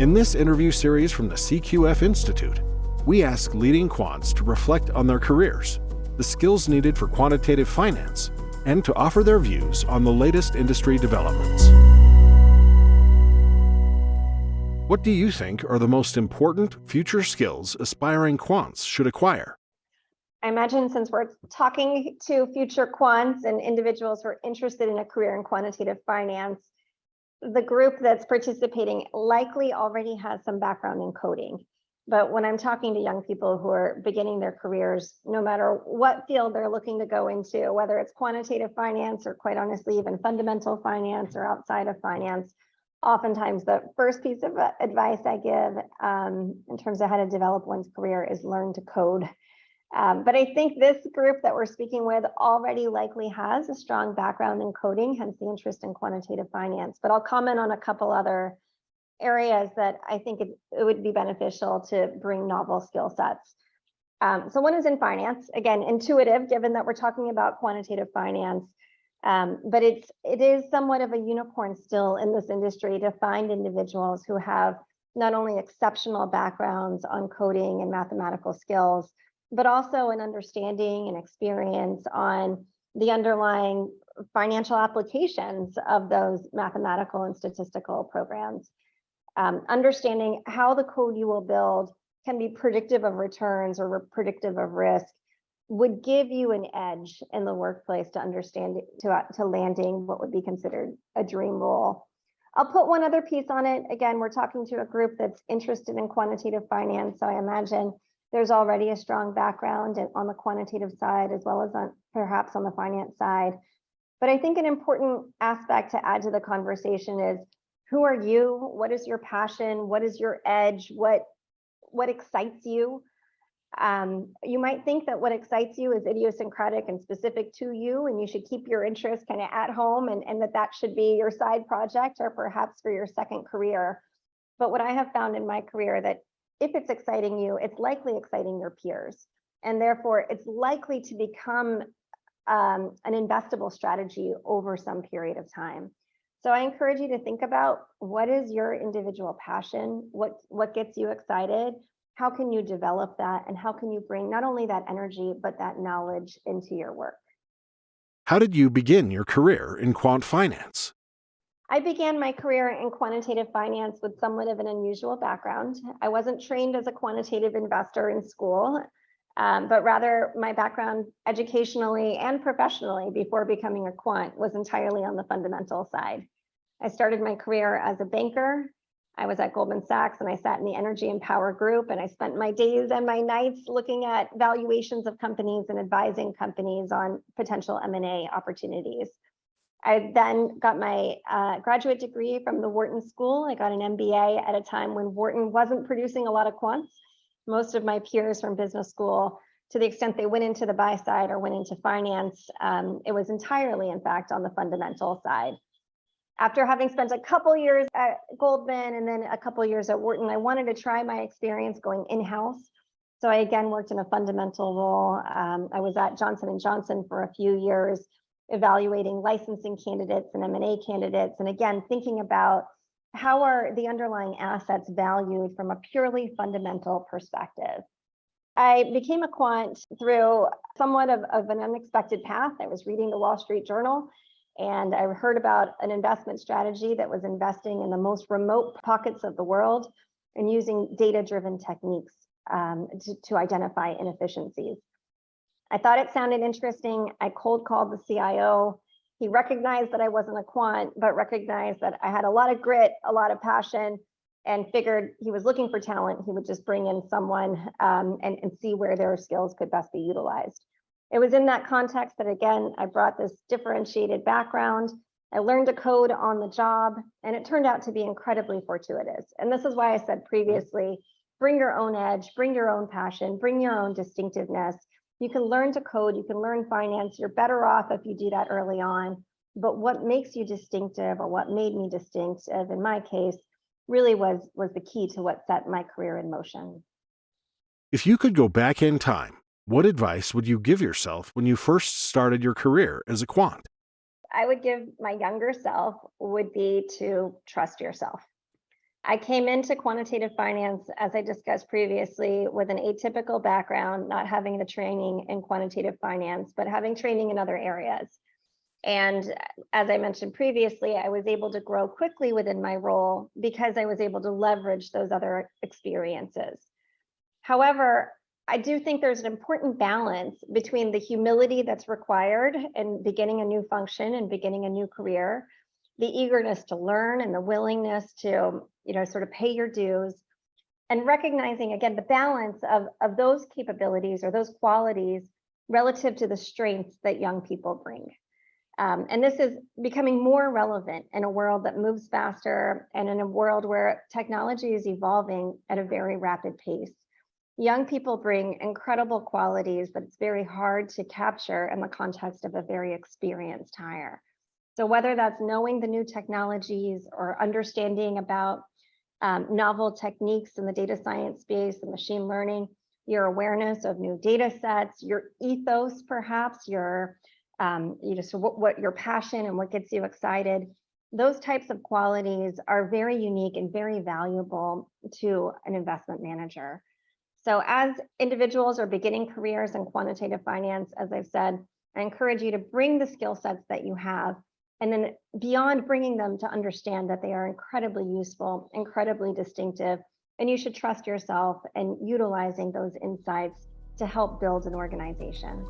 In this interview series from the CQF Institute, we ask leading quants to reflect on their careers, the skills needed for quantitative finance, and to offer their views on the latest industry developments. What do you think are the most important future skills aspiring quants should acquire? I imagine since we're talking to future quants and individuals who are interested in a career in quantitative finance, the group that's participating likely already has some background in coding. But when I'm talking to young people who are beginning their careers, no matter what field they're looking to go into, whether it's quantitative finance or quite honestly, even fundamental finance or outside of finance, oftentimes the first piece of advice I give in terms of how to develop one's career is learn to code. But I think this group that we're speaking with already likely has a strong background in coding, hence the interest in quantitative finance. But I'll comment on a couple other areas that I think it would be beneficial to bring novel skill sets. So one is in finance, again, intuitive, given that we're talking about quantitative finance. But it is somewhat of a unicorn still in this industry to find individuals who have not only exceptional backgrounds on coding and mathematical skills, but also an understanding and experience on the underlying financial applications of those mathematical and statistical programs. Understanding how the code you will build can be predictive of returns or predictive of risk would give you an edge in the workplace to understand to landing what would be considered a dream role. I'll put one other piece on it. Again, we're talking to a group that's interested in quantitative finance, so I imagine there's already a strong background on the quantitative side as well as perhaps on the finance side. But I think an important aspect to add to the conversation is, who are you? What is your passion? What is your edge? What excites you? You might think that what excites you is idiosyncratic and specific to you, and you should keep your interests kind of at home, and that should be your side project or perhaps for your second career. But what I have found in my career that if it's exciting you, it's likely exciting your peers. And therefore, it's likely to become an investable strategy over some period of time. So I encourage you to think about, what is your individual passion? What gets you excited? How can you develop that? And how can you bring not only that energy, but that knowledge into your work? How did you begin your career in quant finance? I began my career in quantitative finance with somewhat of an unusual background. I wasn't trained as a quantitative investor in school, but rather my background educationally and professionally before becoming a quant was entirely on the fundamental side. I started my career as a banker. I was at Goldman Sachs and I sat in the energy and power group, and I spent my days and my nights looking at valuations of companies and advising companies on potential M&A opportunities. I then got my graduate degree from the Wharton School. I got an MBA at a time when Wharton wasn't producing a lot of quants. Most of my peers from business school, to the extent they went into the buy side or went into finance, it was entirely, in fact, on the fundamental side. After having spent a couple years at Goldman and then a couple years at Wharton, I wanted to try my experience going in-house. So I again worked in a fundamental role. I was at Johnson & Johnson for a few years, evaluating licensing candidates and M&A candidates, and again, thinking about how are the underlying assets valued from a purely fundamental perspective. I became a quant through somewhat of an unexpected path. I was reading the Wall Street Journal, and I heard about an investment strategy that was investing in the most remote pockets of the world and using data-driven techniques to identify inefficiencies. I thought it sounded interesting. I cold called the CIO. He recognized that I wasn't a quant, but recognized that I had a lot of grit, a lot of passion, and figured he was looking for talent. He would just bring in someone and see where their skills could best be utilized. It was in that context that, again, I brought this differentiated background. I learned to code on the job, and it turned out to be incredibly fortuitous. And this is why I said previously, bring your own edge, bring your own passion, bring your own distinctiveness. You can learn to code, you can learn finance. You're better off if you do that early on. But what makes you distinctive, or what made me distinctive in my case, really was the key to what set my career in motion. If you could go back in time, what advice would you give yourself when you first started your career as a quant? I would give my younger self would be to trust yourself. I came into quantitative finance, as I discussed previously, with an atypical background, not having the training in quantitative finance, but having training in other areas. And as I mentioned previously, I was able to grow quickly within my role because I was able to leverage those other experiences. However, I do think there's an important balance between the humility that's required in beginning a new function and beginning a new career, the eagerness to learn and the willingness to, sort of pay your dues, and recognizing again the balance of those capabilities or those qualities relative to the strengths that young people bring. And this is becoming more relevant in a world that moves faster and in a world where technology is evolving at a very rapid pace. Young people bring incredible qualities that it's very hard to capture in the context of a very experienced hire. So whether that's knowing the new technologies or understanding about novel techniques in the data science space and machine learning, your awareness of new data sets, your ethos, perhaps your so what your passion and what gets you excited, those types of qualities are very unique and very valuable to an investment manager. So as individuals are beginning careers in quantitative finance, as I've said, I encourage you to bring the skill sets that you have, and then beyond bringing them, to understand that they are incredibly useful, incredibly distinctive, and you should trust yourself in utilizing those insights to help build an organization.